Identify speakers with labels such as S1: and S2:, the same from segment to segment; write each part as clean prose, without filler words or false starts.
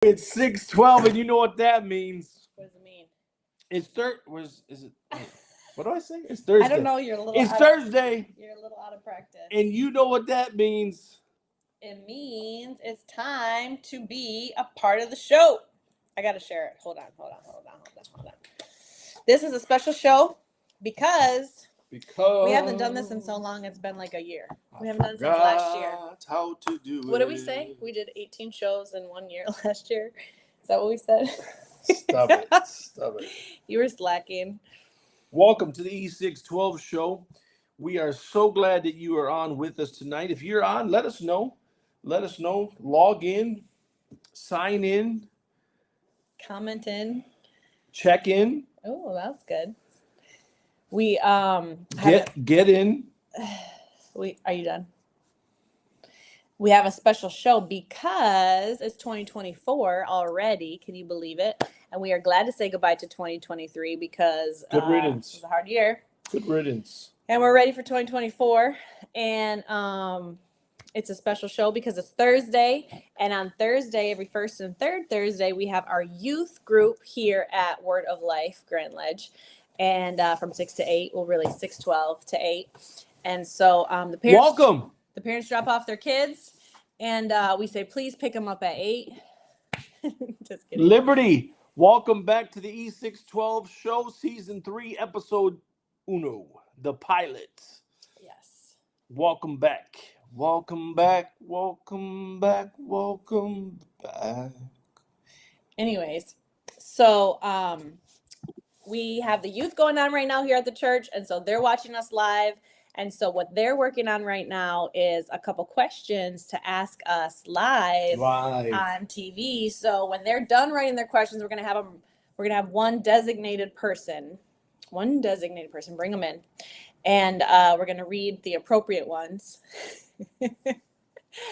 S1: It's 6:12, and you know what that means.
S2: What does it mean?
S1: It's is it? What do I say? It's Thursday.
S2: I don't know. You're a little.
S1: It's Thursday.
S2: You're a little out of practice.
S1: And you know what that means.
S2: It means it's time to be a part of the show. I gotta share it. Hold on. This is a special show because we haven't done this in so long. It's been like a year. We haven't done it since last year.
S1: How to do
S2: What did we say? We did 18 shows in 1 year last year. Is that what we said?
S1: Stop it. Stop it.
S2: You were slacking.
S1: Welcome to the E612 show. We are so glad that you are on with us tonight. If you're on, let us know. Let us know. Log in. Sign in.
S2: Comment in.
S1: Check in.
S2: Oh, that's good. We
S1: get in.
S2: Are you done? We have a special show because it's 2024 already. Can you believe it? And we are glad to say goodbye to 2023 because
S1: good riddance.
S2: It was a hard year.
S1: Good riddance.
S2: And we're ready for 2024. And it's a special show because it's Thursday. And on Thursday, every first and third Thursday, we have our youth group here at Word of Life, Grand Ledge. And from 6 to 8, well, really 6:12 to 8. And so the parents,
S1: welcome.
S2: The parents drop off their kids, and we say, please pick them up at 8. Just kidding.
S1: Liberty, welcome back to the E612 show, season 3, episode 1, the pilot.
S2: Yes.
S1: Welcome back. Welcome back. Welcome back. Welcome back.
S2: Anyways, so we have the youth going on right now here at the church, and so they're watching us live. And so what they're working on right now is a couple questions to ask us live on TV. So when they're done writing their questions, we're gonna have one designated person. Bring them in, and we're gonna read the appropriate ones.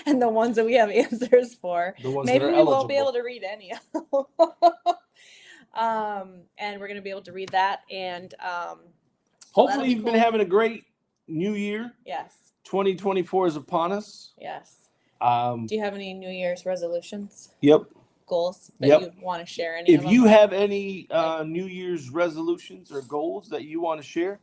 S2: And the ones that we have answers for. Maybe we won't be able to read any of them. And we're going to be able to read that. And
S1: hopefully you've been having a great new year.
S2: Yes.
S1: 2024 is upon us.
S2: Yes. Do you have any New Year's resolutions?
S1: Yep.
S2: Goals that you want to share?
S1: If you have any New Year's resolutions or goals that you want to share,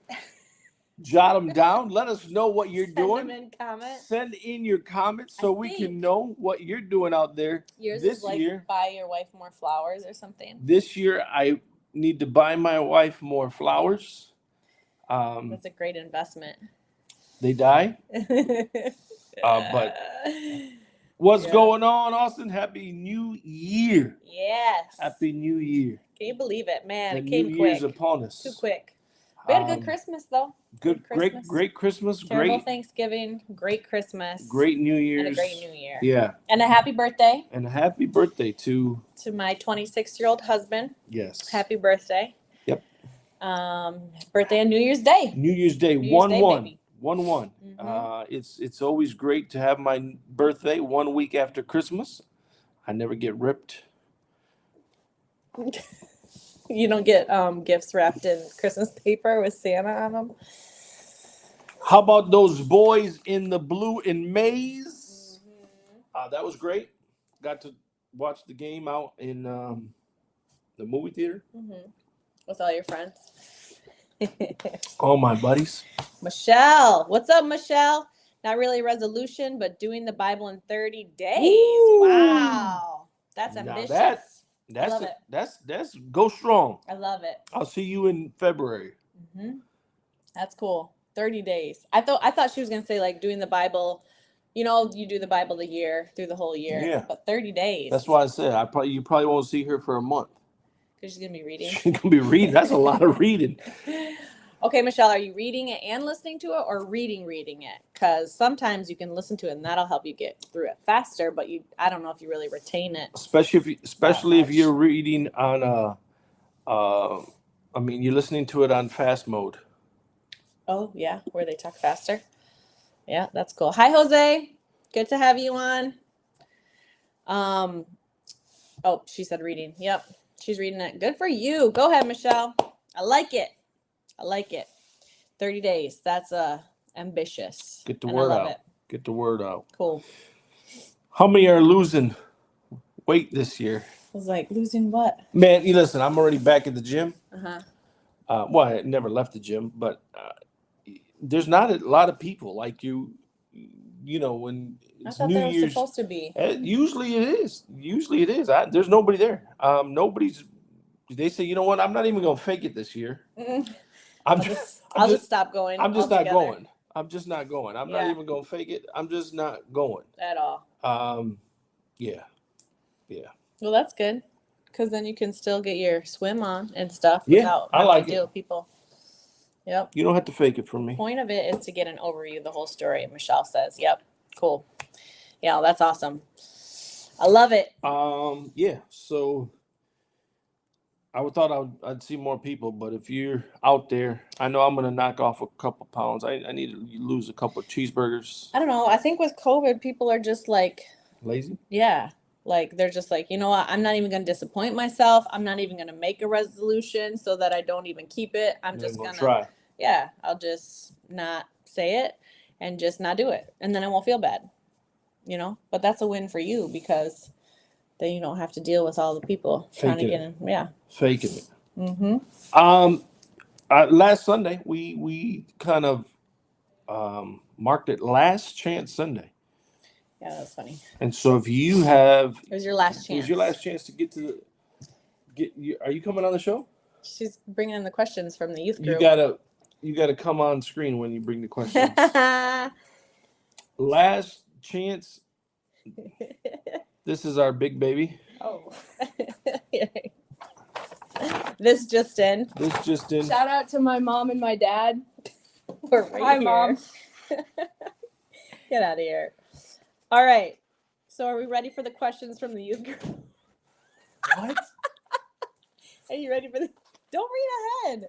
S1: jot them down. Let us know what you're doing.
S2: Send them in comments.
S1: Send in your comments so we can know what you're doing out there.
S2: Yours is like buy your wife more flowers or something.
S1: This year, I need to buy my wife more flowers.
S2: That's a great investment.
S1: They die. But what's going on, Austin? Happy New Year.
S2: Yes.
S1: Happy New Year.
S2: Can you believe it, man? It
S1: came quick. New Year's upon us.
S2: Too quick. We had a good Christmas, though.
S1: Great Christmas.
S2: Terrible Thanksgiving. Great Christmas.
S1: Great New Year's.
S2: And a great New Year.
S1: Yeah.
S2: And a happy birthday.
S1: And a happy birthday to
S2: my 26-year-old husband.
S1: Yes.
S2: Happy birthday.
S1: Yep.
S2: Birthday on New Year's Day.
S1: 1/1. 1/1.
S2: Mm-hmm.
S1: It's always great to have my birthday 1 week after Christmas. I never get ripped.
S2: You don't get gifts wrapped in Christmas paper with Santa on them?
S1: How about those boys in the blue and maize? Mm-hmm. That was great. Got to watch the game out in the movie theater.
S2: Mm-hmm. With all your friends.
S1: All my buddies.
S2: Michelle. What's up, Michelle? Not really a resolution, but doing the Bible in 30 days. Ooh. Wow. That's ambitious. I love it.
S1: That's go strong.
S2: I love it.
S1: I'll see you in February.
S2: Mm-hmm. That's cool. 30 days. I thought she was gonna say like doing the Bible. You know, you do the Bible through the whole year. Yeah. But 30 days.
S1: That's why I said you probably won't see her for a month.
S2: Because she's gonna be reading.
S1: She's gonna be reading. That's a lot of reading.
S2: Okay, Michelle, are you reading it and listening to it, or reading it? Because sometimes you can listen to it, and that'll help you get through it faster. But I don't know if you really retain it.
S1: Especially if you're reading on you're listening to it on fast mode.
S2: Oh yeah, where they talk faster. Yeah, that's cool. Hi, Jose. Good to have you on. Oh, she said reading. Yep, she's reading it. Good for you. Go ahead, Michelle. I like it. 30 days. That's ambitious.
S1: Get the word out. Get the word out.
S2: Cool.
S1: How many are losing weight this year.
S2: I was like, losing what?
S1: Man, you listen, I'm already back at the gym.
S2: Uh-huh.
S1: Well, I never left the gym, but there's not a lot of people like you. You know, when
S2: I
S1: it's
S2: thought
S1: New
S2: there was
S1: Year's,
S2: supposed to be.
S1: usually it is. Usually it is. There's nobody there. Nobody's. They say, you know what? I'm not even gonna fake it this year.
S2: Mm.
S1: I'm
S2: I'll just stop going.
S1: I'm just not
S2: altogether.
S1: going. I'm just not going. I'm
S2: Yeah.
S1: not even gonna fake it. I'm just not going.
S2: At all.
S1: Yeah.
S2: Well, that's good. Because then you can still get your swim on and stuff
S1: Yeah,
S2: without
S1: I
S2: having
S1: like
S2: to deal
S1: it.
S2: with people. Yep.
S1: You don't have to fake it from me.
S2: Point of it is to get an overview of the whole story. Michelle says, "Yep, cool. Yeah, that's awesome. I love it."
S1: Yeah. So I thought I'd see more people, but if you're out there, I know I'm gonna knock off a couple pounds. I need to lose a couple of cheeseburgers.
S2: I don't know. I think with COVID, people are just like,
S1: Lazy?
S2: yeah, like they're just like, you know what? I'm not even gonna disappoint myself. I'm not even gonna make a resolution so that I don't even keep it. I'm just gonna
S1: try.
S2: Yeah, I'll just not say it and just not do it, and then I won't feel bad. You know, but that's a win for you because then you don't have to deal with all the people trying to
S1: Faking
S2: get
S1: it.
S2: in. Yeah.
S1: Faking it.
S2: Mm-hmm.
S1: Last Sunday we kind of marked it Last Chance Sunday.
S2: Yeah, that's funny.
S1: And so if you have,
S2: It was your last
S1: it
S2: chance.
S1: was your last chance to are you coming on the show?
S2: She's bringing in the questions from the youth
S1: You
S2: group.
S1: gotta come on screen when you bring the questions. Last chance. This is our big baby.
S2: Oh. This just in.
S3: Shout out to my mom and my dad.
S2: We're right
S3: Hi,
S2: here.
S3: Mom.
S2: Get out of here. All right. So are we ready for the questions from the youth group?
S1: What?
S2: Are you ready for the... Don't read ahead.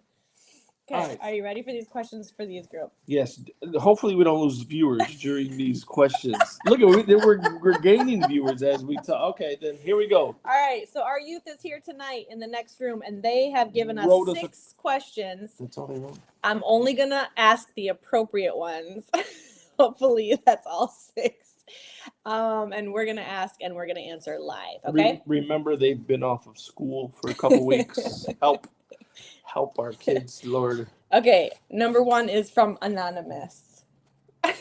S2: Okay.
S1: All right.
S2: Are you ready for these questions for the youth group?
S1: Yes. Hopefully we don't lose viewers during these questions. Look, we're gaining viewers as we talk. Okay, then here we go.
S2: All right. So our youth is here tonight in the next room, and they have given us
S1: Wrote us
S2: 6 questions.
S1: That's all they wrote.
S2: I'm only going to ask the appropriate ones. Hopefully that's all 6. And we're going to ask and we're going to answer live. Okay.
S1: Remember, they've been off of school for a couple weeks. Help our kids, Lord.
S2: Okay. Number 1 is from Anonymous. But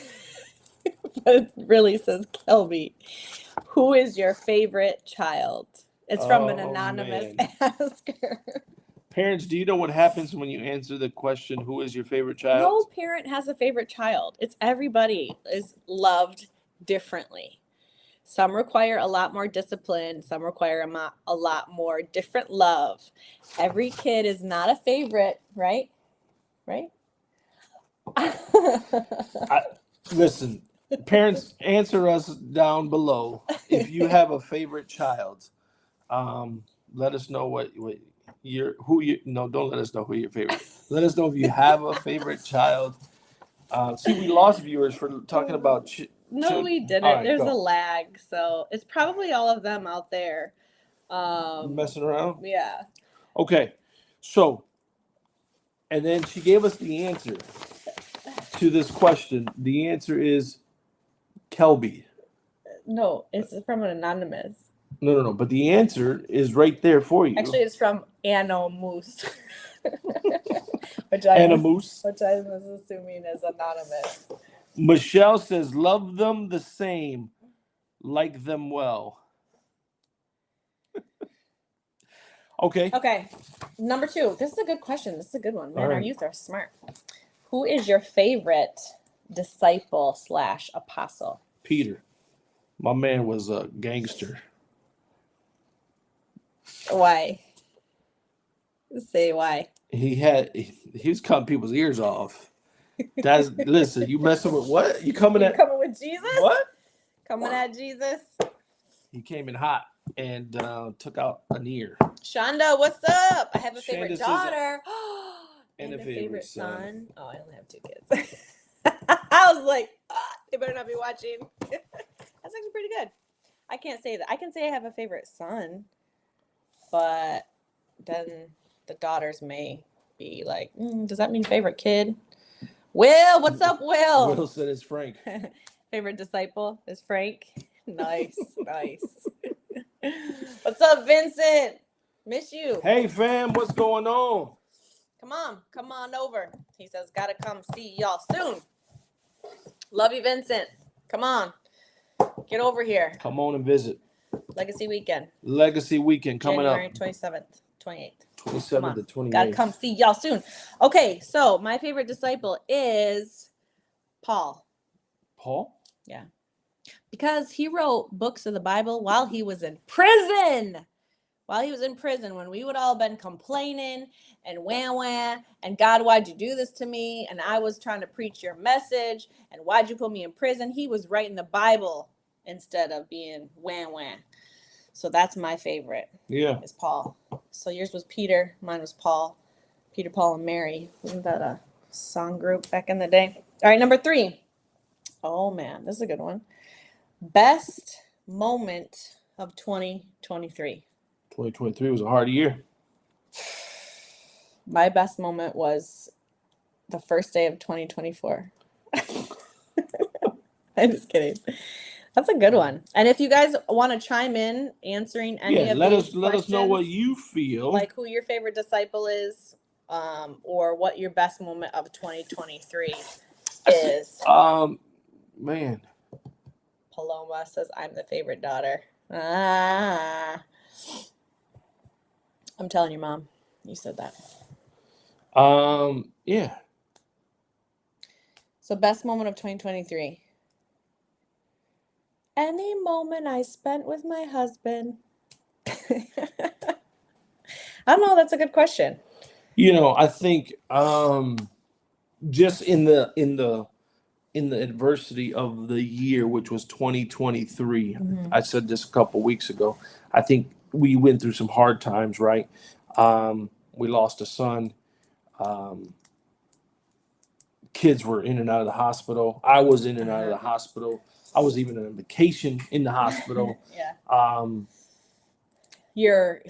S2: it really says Kelby. Who is your favorite child? It's from an anonymous asker.
S1: Parents, do you know what happens when you answer the question, who is your favorite child?
S2: No parent has a favorite child. It's everybody is loved differently. Some require a lot more discipline. Some require a lot more different love. Every kid is not a favorite, right? Right?
S1: Listen, parents, answer us down below. If you have a favorite child, let us know don't let us know who your favorite. Let us know if you have a favorite child. See, we lost viewers for talking about
S2: No, we didn't.
S1: All right,
S2: There's
S1: go.
S2: a lag, so it's probably all of them out there.
S1: Messing around.
S2: Yeah.
S1: Okay, so, and then she gave us the answer to this question. The answer is Kelby.
S2: No, it's from an anonymous.
S1: No. But the answer is right there for you.
S2: Actually, it's from Anno Moose.
S1: Anna Moose.
S2: Which I was assuming is anonymous.
S1: Michelle says, love them the same, like them well. Okay.
S2: Okay. Number 2. This is a good question. This is a good one. Man,
S1: All right.
S2: Our youth are smart. Who is your favorite disciple / apostle?
S1: Peter. My man was a gangster.
S2: Why? Say why.
S1: He was cutting people's ears off. Listen, you messing with what? You coming
S2: with Jesus?
S1: what?
S2: Coming at Jesus?
S1: He came in hot and took out an ear.
S2: Shonda, what's up? I have a favorite
S1: Shonda says
S2: daughter.
S1: and a favorite son.
S2: Oh, I only have 2 kids. I was like, they better not be watching. That's actually pretty good. I can't say that. I can say I have a favorite son, but then the daughters may be like, does that mean favorite kid? Will, what's up, Will?
S1: Will said it's Frank.
S2: Favorite disciple is Frank. Nice, nice. What's up, Vincent? Miss you.
S1: Hey, fam, what's going on?
S2: Come on over. He says, gotta come see y'all soon. Love you, Vincent. Come on. Get over here.
S1: Come on and visit.
S2: Legacy Weekend.
S1: Legacy Weekend coming
S2: January
S1: up.
S2: 27th, 28th.
S1: 27th to 28th.
S2: Gotta come see y'all soon. Okay, so my favorite disciple is Paul.
S1: Paul?
S2: Yeah. Because he wrote books of the Bible while he was in prison. While he was in prison, when we would all been complaining and wah, and God, why'd you do this to me? And I was trying to preach your message, and why'd you put me in prison? He was writing the Bible instead of being wah. So that's my favorite.
S1: Yeah.
S2: Is Paul. So yours was Peter, mine was Paul. Peter, Paul, and Mary. Wasn't that a song group back in the day? All right, number 3. Oh man, this is a good one. Best moment of 2023.
S1: 2023 was a hard year.
S2: My best moment was the first day of 2024. I'm just kidding. That's a good one. And if you guys want to chime in answering any of
S1: let
S2: these
S1: us know what
S2: questions,
S1: you feel.
S2: like who your favorite disciple is, or what your best moment of 2023 is.
S1: Man.
S2: Paloma says, I'm the favorite daughter. I'm telling you, Mom. You said that.
S1: Yeah. So
S2: best moment of 2023. Any moment I spent with my husband. I don't know. That's a good question.
S1: I think just in the adversity of the year, which was 2023, I said this a couple weeks ago. I think we went through some hard times, right? We lost a son. Kids were in and out of the hospital. I was in and out of the hospital. I was even on vacation in the hospital.
S2: Yeah. Your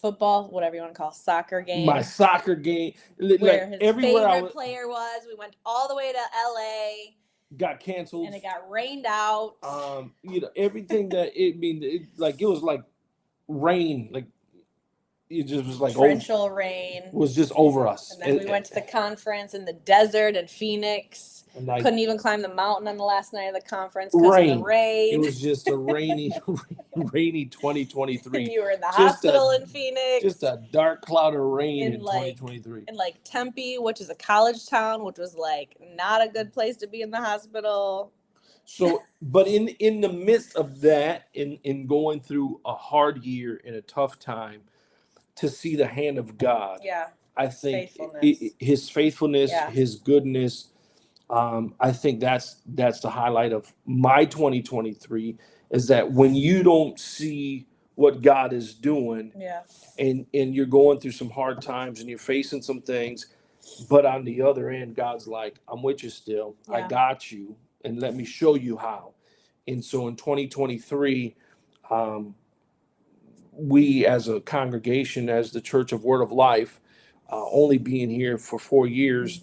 S2: football, whatever you want to call soccer game.
S1: My soccer game.
S2: Where
S1: like
S2: his
S1: everywhere
S2: favorite player was. We went all the way to LA.
S1: Got canceled.
S2: And it got rained out.
S1: Everything that it was like rain. Like it just was like
S2: torrential rain.
S1: Was just over us.
S2: And then we went to the conference in the desert in Phoenix. And couldn't even climb the mountain on the last night of the conference because of the rain.
S1: It was just a rainy 2023.
S2: And you were in the hospital in Phoenix.
S1: Just a dark cloud of rain in 2023.
S2: In like Tempe, which is a college town, which was like not a good place to be in the hospital.
S1: So, but in the midst of that, in going through a hard year and a tough time, to see the hand of God, I think his faithfulness, his goodness. I think that's the highlight of my 2023 is that when you don't see what God is doing, and you're going through some hard times and you're facing some things, but on the other end, God's like, I'm with you still. I got you, and let me show you how. And so in 2023, we as a congregation, as the Church of Word of Life, only being here for 4 years,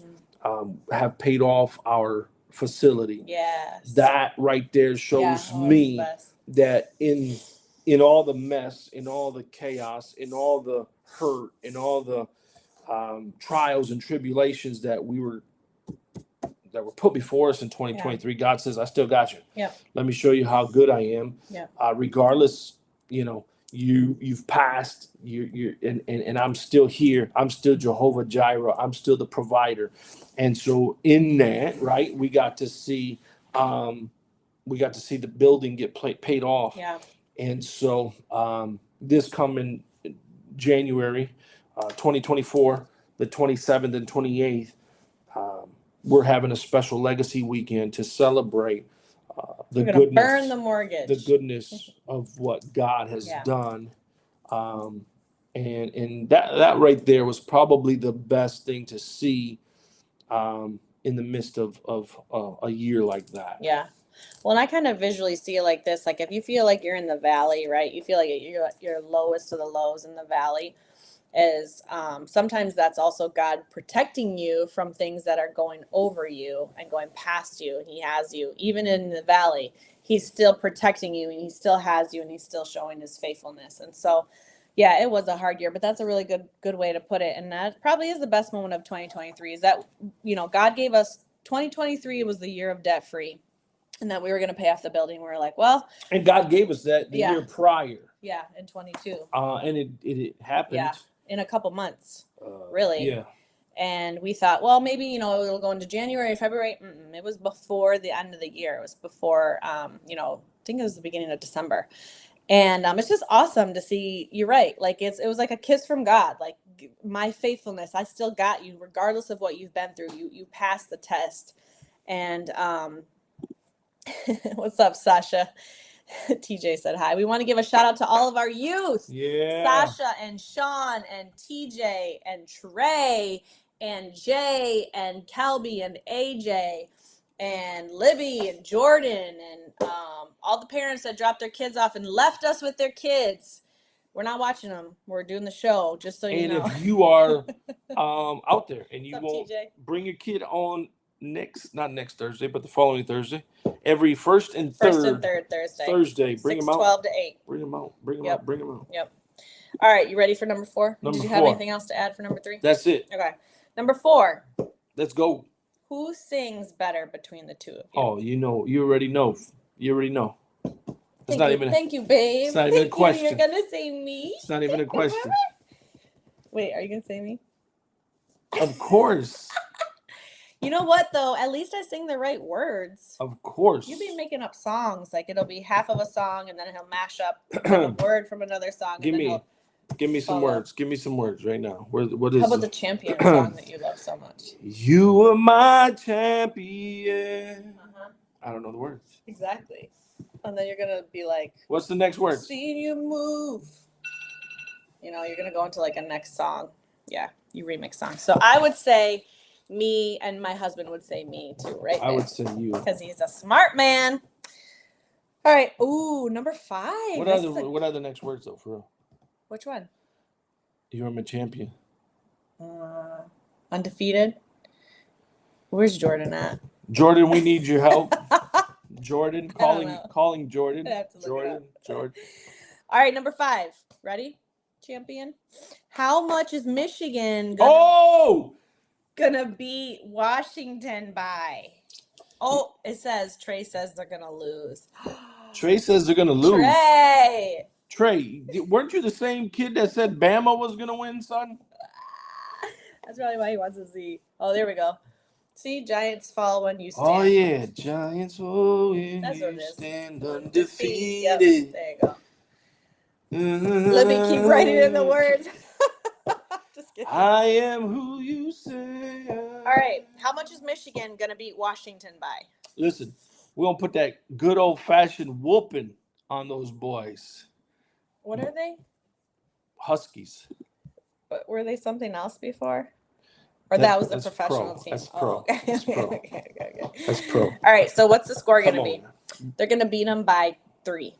S1: have paid off our facility.
S2: Yes.
S1: That right there shows me that in all the mess, in all the chaos, in all the hurt, in all the trials and tribulations that were put before us in 2023, God says, I still got you. Let me show you how good I am. Regardless, you've passed, and I'm still here. I'm still Jehovah Jireh. I'm still the provider. And so in that, right, we got to see the building get paid off. And so this coming January 2024, the 27th and 28th, we're having a special legacy weekend to celebrate the goodness,
S2: burn the mortgage,
S1: the goodness of what God has done. And that right there was probably the best thing to see in the midst of a year like that.
S2: Well, and I kind of visually see it like this. Like if you feel like you're in the valley, right? You feel like you're lowest of the lows in the valley. Is sometimes that's also God protecting you from things that are going over you and going past you. And he has you, even in the valley, he's still protecting you and he still has you and he's still showing his faithfulness. And so, yeah, it was a hard year, but that's a really good way to put it. And that probably is the best moment of 2023 is that, God gave us 2023 was the year of debt free and that we were going to pay off the building. We were like, well,
S1: And God gave us that the
S2: Yeah.
S1: year prior.
S2: yeah, in 22.
S1: And it happened.
S2: Yeah, in a couple months, really.
S1: Yeah.
S2: And we thought, well, maybe, it'll go into January, February. It was before the end of the year. It was before, I think it was the beginning of December. And it's just awesome to see. You're right. Like it was like a kiss from God. Like my faithfulness, I still got you, regardless of what you've been through. You passed the test. And what's up, Sasha? TJ said hi. We want to give a shout out to all of our youth.
S1: Yeah.
S2: Sasha and Sean and TJ and Trey and Jay and Kelby and AJ and Libby and Jordan and all the parents that dropped their kids off and left us with their kids. We're not watching them. We're doing the show, just so you know.
S1: And if you are out there and you
S2: What's up,
S1: won't
S2: TJ?
S1: bring your kid on not next Thursday, but the following Thursday, every first and third Thursday, bring them out.
S2: 12 to 8.
S1: Bring them out. Bring them
S2: Yep.
S1: out. Bring them out.
S2: Yep. All right, you ready for number 4?
S1: Number
S2: Did you have
S1: 4.
S2: anything else to add for number 3?
S1: That's it.
S2: Okay. Number 4.
S1: Let's go.
S2: Who sings better between the two of you?
S1: Oh, you already know. You already know. It's
S2: Thank you, babe.
S1: It's not even a question.
S2: You're gonna say me.
S1: It's not even a question.
S2: Wait, are you gonna say me?
S1: Of course.
S2: You know what though? At least I sing the right words.
S1: Of course.
S2: You be making up songs. Like it'll be half of a song and then he'll mash up a word from another song.
S1: Give me some
S2: follow.
S1: words. Give me some words right now. What is
S2: How about
S1: it?
S2: the Champion song that you love so much?
S1: You are my champion. I don't know the words.
S2: Exactly. And then you're gonna be like,
S1: What's the next word?
S2: "Seeing you move." You're gonna go into like a next song. Yeah, you remix songs. So I would say me, and my husband would say me too, right?
S1: I would say you.
S2: Because he's a smart man. All right. Ooh, number 5.
S1: What are the next words though, for real?
S2: Which one?
S1: You're my champion.
S2: Undefeated. Where's Jordan at?
S1: Jordan, we need your help. Jordan,
S2: know.
S1: calling Jordan.
S2: I have to look it
S1: Jordan.
S2: All right, number 5. Ready? Champion. How much is Michigan gonna beat Washington by? Oh, it says Trey says they're gonna lose.
S1: Trey says they're gonna lose.
S2: Trey,
S1: weren't you the same kid that said Bama was gonna win, son?
S2: That's probably why he wants to see. Oh, there we go. See, Giants fall when you stand.
S1: Oh yeah, Giants fall when
S2: That's what it
S1: you
S2: is.
S1: stand
S2: Yep,
S1: undefeated.
S2: there you go. Let me keep writing in the words. Just kidding.
S1: I am who you say.
S2: All right. How much is Michigan going to beat Washington by?
S1: Listen, we're going to put that good old-fashioned whooping on those boys.
S2: What are they?
S1: Huskies.
S2: But were they something else before? Or that was the professional team?
S1: That's pro.
S2: Okay.
S1: That's pro.
S2: Okay.
S1: That's pro.
S2: All right. So what's the score going to be?
S1: On.
S2: They're going to beat them by 3.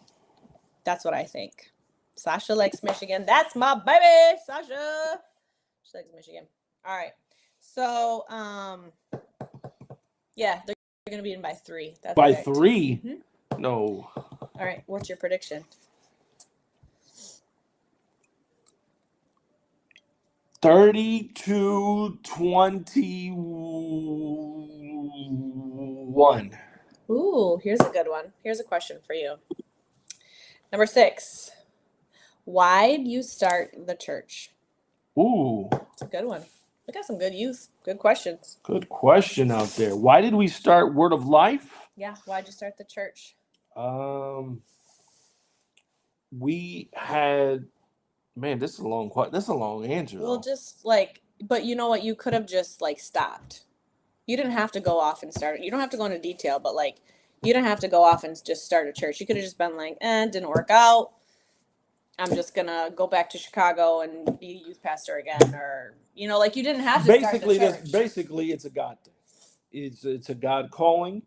S2: That's what I think. Sasha likes Michigan. That's my baby, Sasha. She likes Michigan. All right. So, yeah, they're going to beat them by 3. That's
S1: by
S2: correct.
S1: 3?
S2: Mm-hmm.
S1: No.
S2: All right. What's your prediction?
S1: 32-21.
S2: Ooh, here's a good one. Here's a question for you. Number 6. Why did you start the church?
S1: Ooh.
S2: It's a good one. We got some good youth. Good questions.
S1: Good question out there. Why did we start Word of Life?
S2: Yeah. Why'd you start the church?
S1: We had, man, this is a long answer.
S2: Well,
S1: though.
S2: just like, but you know what? You could have just like stopped. You didn't have to go off and start it. You don't have to go into detail, but like, you didn't have to go off and just start a church. You could have just been like, it didn't work out. I'm just going to go back to Chicago and be a youth pastor again. Or, like you didn't have to start the church.
S1: Basically, it's a God thing. It's a God calling.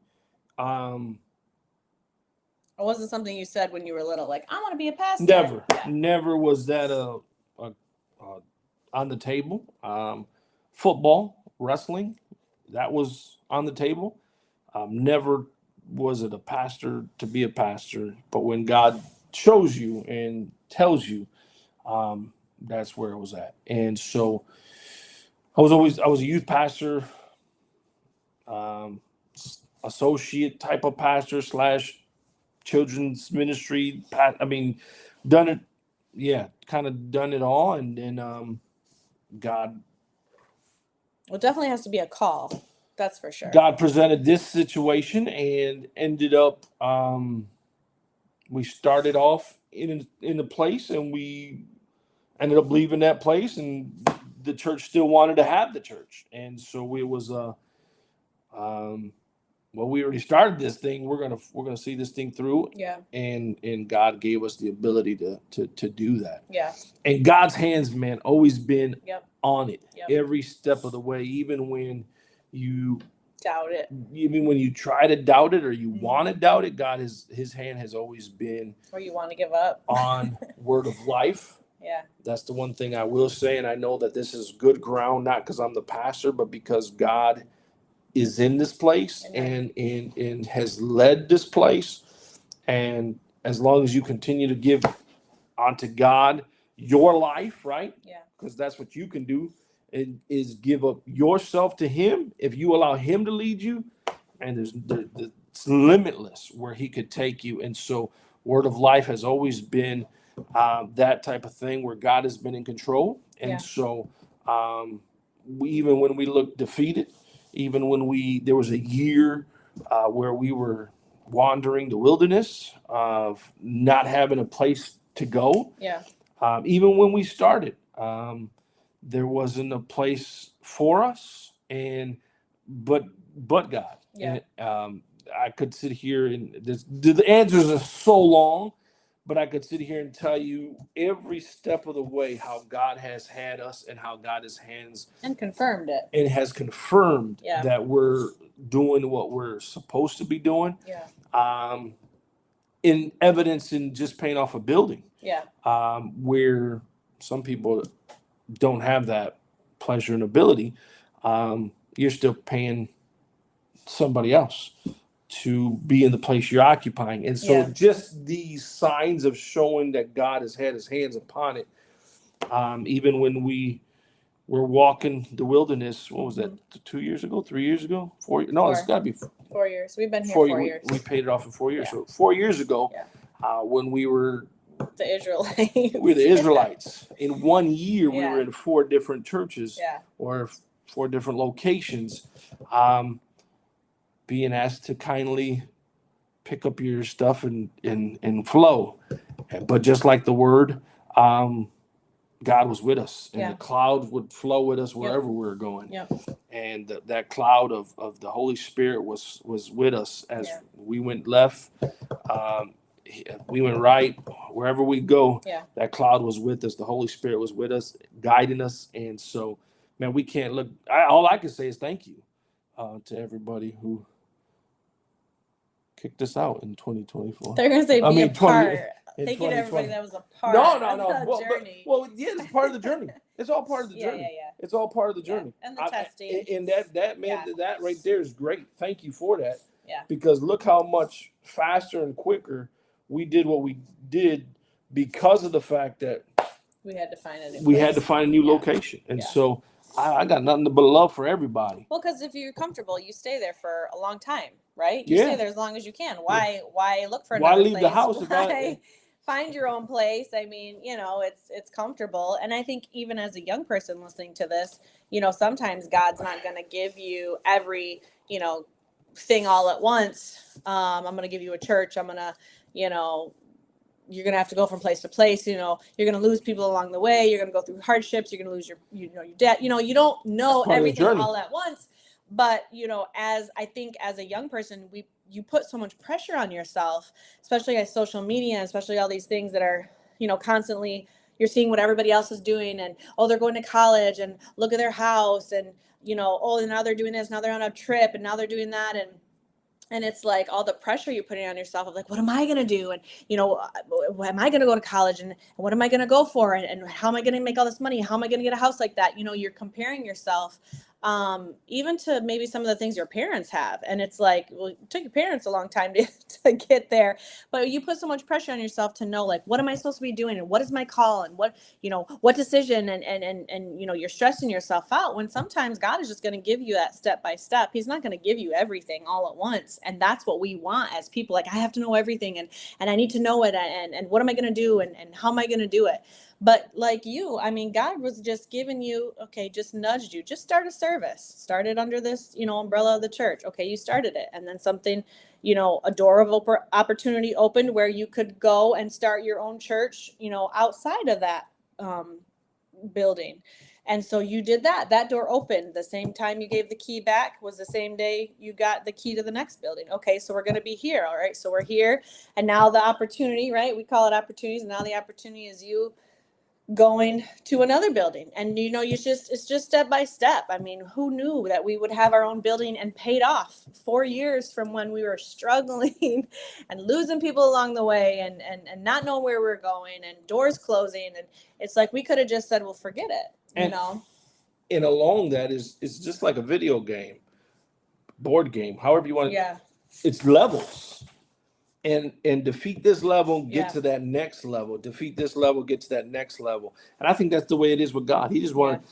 S2: It wasn't something you said when you were little, like, I want to be a pastor.
S1: Never was that on the table. Football, wrestling, that was on the table. Never wasn't a pastor to be a pastor, but when God shows you and tells you, that's where it was at. And so I was a youth pastor, um, associate type of pastor slash children's ministry. I mean, done it, yeah, kind of done it all. And then God
S2: Well, it definitely has to be a call. That's for sure.
S1: God presented this situation and ended up we started off in a place and we ended up leaving that place, and the church still wanted to have the church. And so it was well, we already started this thing. We're gonna see this thing through.
S2: Yeah.
S1: And God gave us the ability to do that.
S2: Yeah.
S1: And God's hands, man, always been
S2: Yep.
S1: on it
S2: Yep.
S1: every step of the way, even when you
S2: Doubt it.
S1: even when you try to doubt it or you
S2: Mhm.
S1: want to doubt it. God his hand has always been
S2: Or you want to give up.
S1: on word of life.
S2: Yeah.
S1: That's the one thing I will say, and I know that this is good ground, not because I'm the pastor, but because God is in this place
S2: Amen.
S1: and has led this place. And as long as you continue to give unto God your life, right?
S2: Yeah.
S1: Because that's what you can do, is give up yourself to Him. If you allow Him to lead you, and it's limitless where He could take you. And so Word of Life has always been that type of thing where God has been in control. And
S2: Yeah.
S1: so even when we look defeated, even when there was a year where we were wandering the wilderness of not having a place to go.
S2: Yeah.
S1: Even when we started, there wasn't a place for us, but God.
S2: Yeah.
S1: And I could sit here and the answers are so long, but I could sit here and tell you every step of the way how God has had us and how God has hands
S2: And confirmed it.
S1: and has confirmed
S2: Yeah.
S1: that we're doing what we're supposed to be doing.
S2: Yeah.
S1: In evidence in just paying off a building.
S2: Yeah.
S1: Where some people don't have that pleasure and ability, you're still paying somebody else to be in the place you're occupying. And so
S2: Yeah.
S1: just these signs of showing that God has had his hands upon it, even when we were walking the wilderness, what was that, 2 years ago, 3 years ago, 4? No,
S2: Four.
S1: it's got to be
S2: 4 years. We've been here 4 years.
S1: We paid it off in 4 years.
S2: Yeah.
S1: So 4 years ago,
S2: Yeah.
S1: when we were
S2: The Israelites.
S1: we're the Israelites. In 1 year, we
S2: Yeah.
S1: were in 4 different churches
S2: Yeah.
S1: or 4 different locations, being asked to kindly pick up your stuff and flow. But just like the word, God was with us, and
S2: Yeah.
S1: the cloud would flow with us wherever we were going.
S2: Yep.
S1: And that cloud of the Holy Spirit was with us as
S2: Yeah.
S1: we went left. We went right, wherever we go.
S2: Yeah.
S1: That cloud was with us. The Holy Spirit was with us, guiding us. And so, man, we can't look. All I can say is thank you to everybody who kicked us out in 2024.
S2: They're gonna say be a part. Thank you to
S1: 2020.
S2: everybody that was a part.
S1: No.
S2: of the journey.
S1: Well, yeah, it's part of the journey. It's all part of the journey.
S2: Yeah.
S1: It's all part of the
S2: Yeah.
S1: journey.
S2: And the testing.
S1: And that man,
S2: Yeah.
S1: that right there is great. Thank you for that.
S2: Yeah.
S1: Because look how much faster and quicker we did what we did because of the fact that
S2: We had to find a new
S1: we
S2: place.
S1: had to find a new
S2: Yeah.
S1: location. And
S2: Yeah.
S1: so I got nothing but love for everybody.
S2: Well, because if you're comfortable, you stay there for a long time, right? You
S1: Yeah.
S2: stay there as long as you can. Why look for
S1: Why
S2: another
S1: leave the
S2: place?
S1: house if
S2: Why find your own place? I mean, it's comfortable. And I think even as a young person listening to this, sometimes God's not going to give you every, thing all at once. I'm going to give you a church. I'm going to, you're going to have to go from place to place. You're going to lose people along the way. You're going to go through hardships. You're going to lose your debt. You don't know
S1: part of the
S2: everything
S1: journey.
S2: all at once. But, as a young person, you put so much pressure on yourself, especially as social media, especially all these things that are, constantly you're seeing what everybody else is doing, and, oh, they're going to college, and look at their house, and, oh, and now they're doing this, now they're on a trip, and now they're doing that. And it's like all the pressure you're putting on yourself of like, what am I going to do? And, am I going to go to college? And what am I going to go for? And how am I going to make all this money? How am I going to get a house like that? You're comparing yourself even to maybe some of the things your parents have. And it's like, well, it took your parents a long time to get there, but you put so much pressure on yourself to know, like, what am I supposed to be doing? And what is my call? And what, what decision, and, you're stressing yourself out when sometimes God is just going to give you that step by step. He's not going to give you everything all at once. And that's what we want as people. Like, I have to know everything, and I need to know it. And what am I going to do? And how am I going to do it? But like you, I mean, God was just giving you, okay, just nudged you, just start a service, started under this, umbrella of the church. Okay, you started it. And then something, a door of opportunity opened where you could go and start your own church, outside of that building. And so you did that door opened. The same time you gave the key back was the same day you got the key to the next building. Okay, so we're going to be here. All right, so we're here. And now the opportunity, right? We call it opportunities. And now the opportunity is you going to another building. And it's just step by step. I mean, who knew that we would have our own building and paid off 4 years from when we were struggling and losing people along the way, and not knowing where we were going, and doors closing. And it's like, we could have just said, well, forget it,
S1: And along that is just like a video game, board game, however you want to.
S2: Yeah.
S1: It's levels. And defeat this level, get
S2: Yeah.
S1: to that next level. Defeat this level, get to that next level. And I think that's the way it is with God. He just wanted,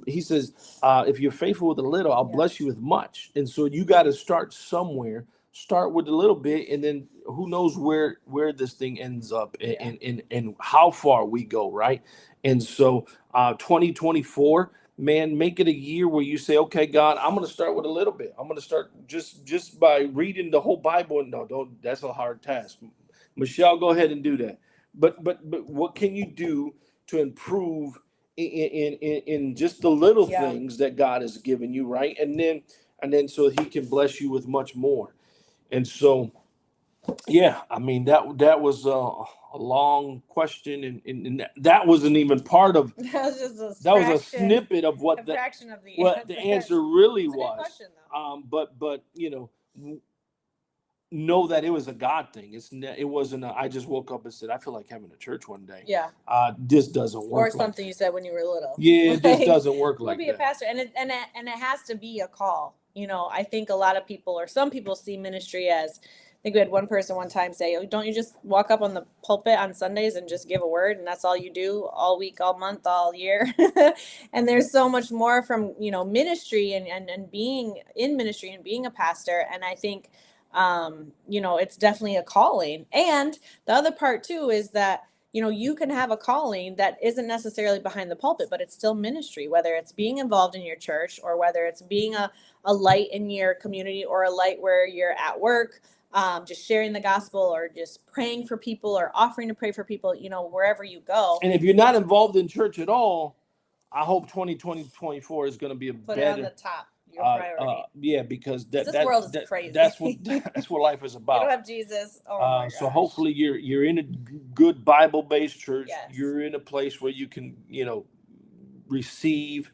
S1: he says, if you're faithful with a little, I'll bless you with much. And so you got to start somewhere. Start with a little bit, and then who knows where this thing ends up, and how far we go, right? And so 2024, man, make it a year where you say, okay, God, I'm going to start with a little bit. I'm going to start just by reading the whole Bible. No, don't. That's a hard task. Michelle, go ahead and do that. But what can you do to improve in just the little things that God has given you, right? And then so He can bless you with much more. And so, yeah, I mean, that was a long question, and that wasn't even part of.
S2: That was just
S1: that was a snippet of what the answer really was.
S2: Question,
S1: but know that it was a God thing. It wasn't. I just woke up and said, I feel like having a church one day.
S2: Yeah.
S1: This doesn't work.
S2: Or something you said when you were little.
S1: Yeah, it just doesn't work like that.
S2: Be a pastor, and it has to be a call. I think a lot of people, or some people, see ministry as. I think we had one person one time say, oh, don't you just walk up on the pulpit on Sundays and just give a word, and that's all you do all week, all month, all year? And there's so much more from, ministry and being in ministry and being a pastor. And I think, it's definitely a calling. And the other part too is that, you can have a calling that isn't necessarily behind the pulpit, but it's still ministry, whether it's being involved in your church, or whether it's being a light in your community, or a light where you're at work, just sharing the gospel, or just praying for people, or offering to pray for people, wherever you go.
S1: And if you're not involved in church at all, I hope 2024 is going to be
S2: Put
S1: better.
S2: it on the top, your priority.
S1: Yeah, because this
S2: world is crazy.
S1: That's what life is about.
S2: You don't have Jesus. Oh my gosh.
S1: So hopefully you're in a good Bible-based church.
S2: Yes.
S1: You're in a place where you can, receive,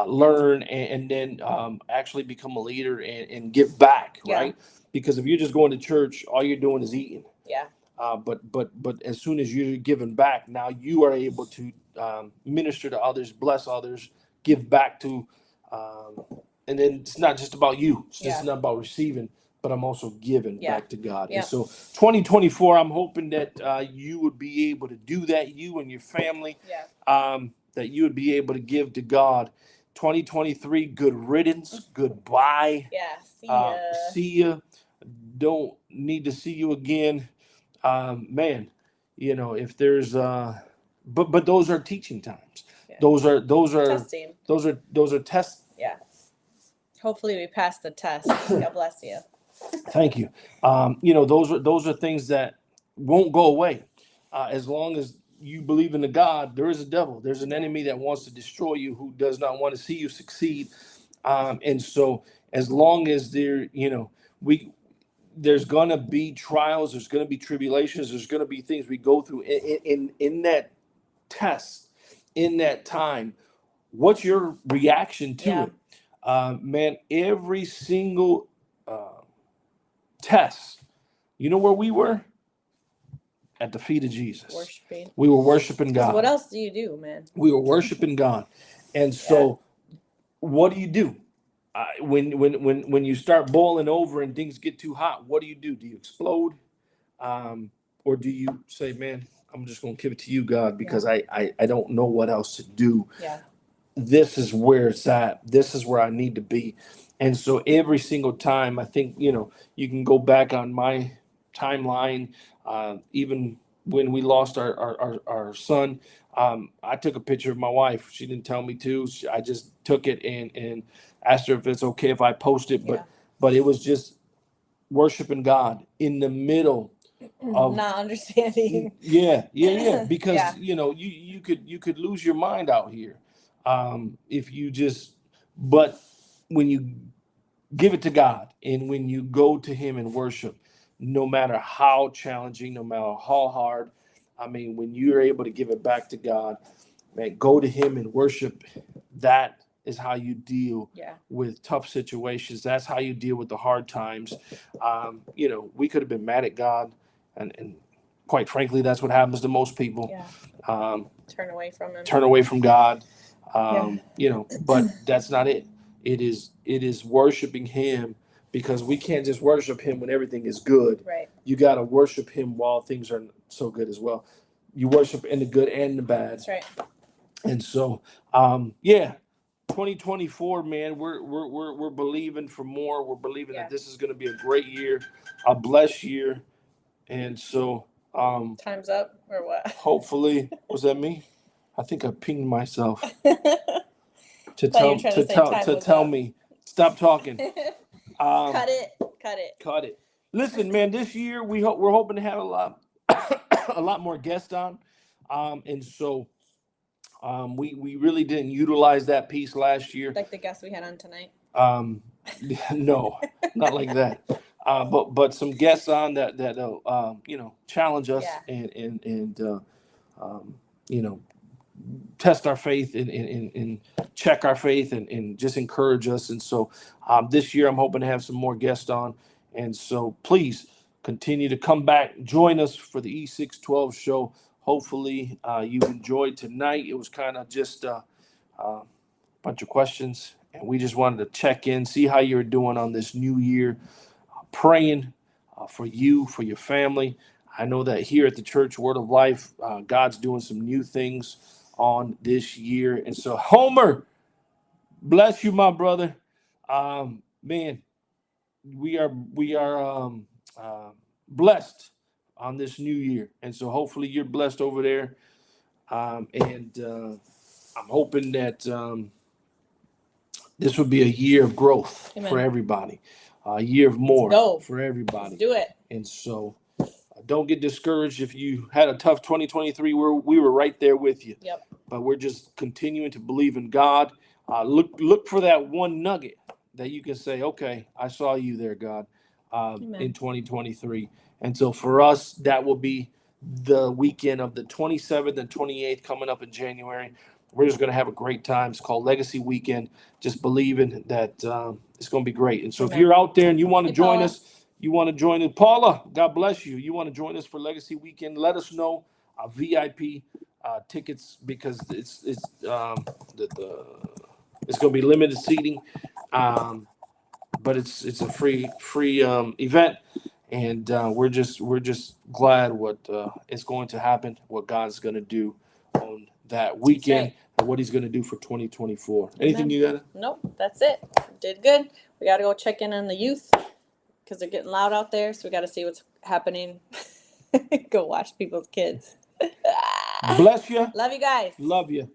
S1: learn, and then actually become a leader and give back, right? Because if you're just going to church, all you're doing is eating.
S2: Yeah.
S1: But as soon as you're giving back, now you are able to minister to others, bless others, give back to, and then it's not just about you. It's just not about receiving, but I'm also giving back to God.
S2: Yeah.
S1: And so 2024, I'm hoping that you would be able to do that, you and your family, that you would be able to give to God. 2023, good riddance, goodbye.
S2: Yeah,
S1: see ya. Don't need to see you again. Man, if there's but those are teaching times.
S2: Yeah.
S1: Those are
S2: testing.
S1: Those are tests.
S2: Yeah. Hopefully we pass the test. God bless you.
S1: Thank you. Those are things that won't go away. As long as you believe in the God, there is a devil. There's an enemy that wants to destroy you, who does not want to see you succeed. And so as long as there's going to be trials, there's going to be tribulations, there's going to be things we go through in that test, in that time. What's your reaction to it? Man, every single test, where we were? At the feet of Jesus.
S2: Worshiping.
S1: We were worshiping God.
S2: What else do you do, man?
S1: We were worshiping God. And so what do? When you start boiling over and things get too hot, what do? Do you explode? Or do you say, man, I'm just going to give it to you, God, because I don't know what else to do.
S2: Yeah.
S1: This is where it's at. This is where I need to be. And so every single time, I think, you can go back on my timeline, even when we lost our son. I took a picture of my wife. She didn't tell me to. I just took it and asked her if it's okay if I post it. But it was just worshiping God in the middle of
S2: not understanding.
S1: because you could lose your mind out here if you just, but when you give it to God and when you go to him and worship, no matter how challenging, no matter how hard, I mean, when you're able to give it back to God, man, go to him and worship, that is how you deal with tough situations. That's how you deal with the hard times. We could have been mad at God, and quite frankly, that's what happens to most people.
S2: Turn away from him.
S1: Turn away from God. But that's not it. It is worshiping him, because we can't just worship him when everything is good.
S2: Right.
S1: You got to worship him while things are so good as well. You worship in the good and the bad.
S2: That's right.
S1: And so, 2024, man, we're believing for more. We're believing that this is going to be a great year, a blessed year. And so,
S2: time's up or what?
S1: Hopefully, was that me? I think I pinged myself to tell me stop talking.
S2: Cut it.
S1: Cut it. Listen, man, this year we're hoping to have a lot more guests on, and so. We really didn't utilize that piece last year.
S2: Like the guest we had on tonight.
S1: No, not like that. But some guests on that challenge us and test our faith and check our faith and just encourage us. And so this year I'm hoping to have some more guests on. And so please continue to come back, join us for the E612 show. Hopefully you enjoyed tonight. It was kind of just a bunch of questions, and we just wanted to check in, see how you're doing on this new year, praying for you, for your family. I know that here at the Church Word of Life, God's doing some new things on this year. And so, Homer, bless you, my brother. Man, we are blessed on this new year. And so hopefully you're blessed over there. And I'm hoping that this would be a year of growth for everybody, a year of more for everybody.
S2: Let's do it.
S1: And so don't get discouraged if you had a tough 2023. We were right there with you.
S2: Yep.
S1: But we're just continuing to believe in God. Look for that one nugget that you can say, okay, I saw you there, God, in 2023. And so for us, that will be the weekend of the 27th and 28th coming up in January. We're just going to have a great time. It's called Legacy Weekend. Just believing that it's going to be great. And so if you're out there and you want to join us, you want to join it, Paula, God bless you. You want to join us for Legacy Weekend, let us know. VIP tickets, because it's going to be limited seating. But it's a free event. And we're just glad what is going to happen, what God's going to do on that weekend, and what he's going to do for 2024. Anything you got?
S2: Nope, that's it. Did good. We got to go check in on the youth because they're getting loud out there. So we got to see what's happening. Go watch people's kids.
S1: Bless you.
S2: Love you guys.
S1: Love you.